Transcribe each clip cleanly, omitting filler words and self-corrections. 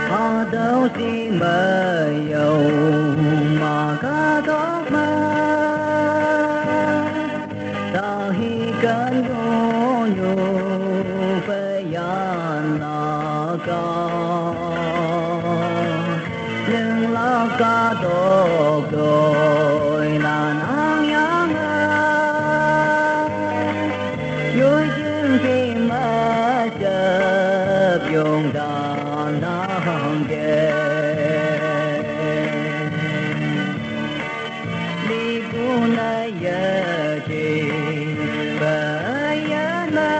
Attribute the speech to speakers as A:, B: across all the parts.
A: họ đâu chỉ mơ dầu mà cả đó mà ta hi cần vô nhu phải yan là ca nhưng là ca đó rồi là nang yang vui chừng khi mà chợt dùng đàn nang kề đi cu nay giờ chỉ phải na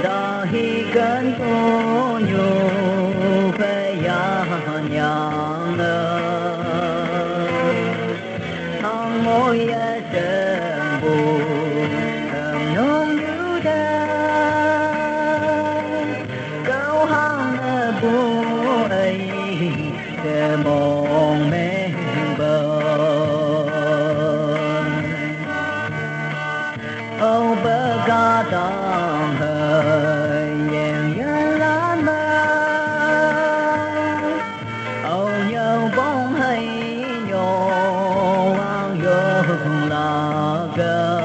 A: ta hi cần cô nhu phải nhang nhang thang môi trơn buồn nông như đá cao hang bùa ấy để mong mê bờ âu bờ ca tam hơi nhẹ nhàng lan man âu nhau bóng hay nhỏ vang dòng là cơ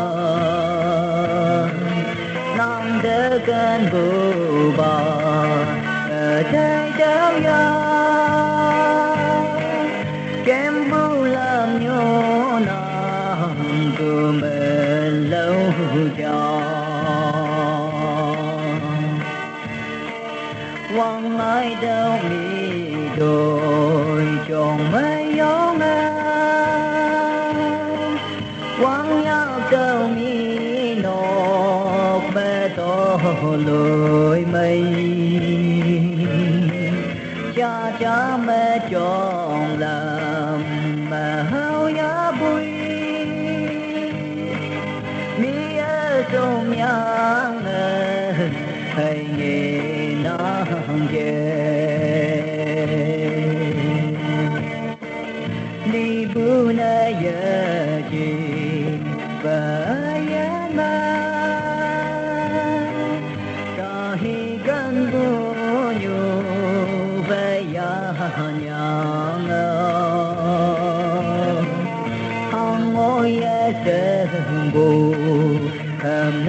A: nằm đỡ cơn bù bà ở trái đau nhau kem bu làm nhô nàng của mình lâu cho quăng ai đâu mi đôi chồng mấy gió ngang quăng nhau đâu mi nộp bê tô lùi mây cha cha mẹ chọn làm mà hao giá bụi mi ở trong nhang hay nghe nàng về đi bu na giờ chỉ phải mà ta hi cần bu nhu phải nhang hang ngồi trên bù hầm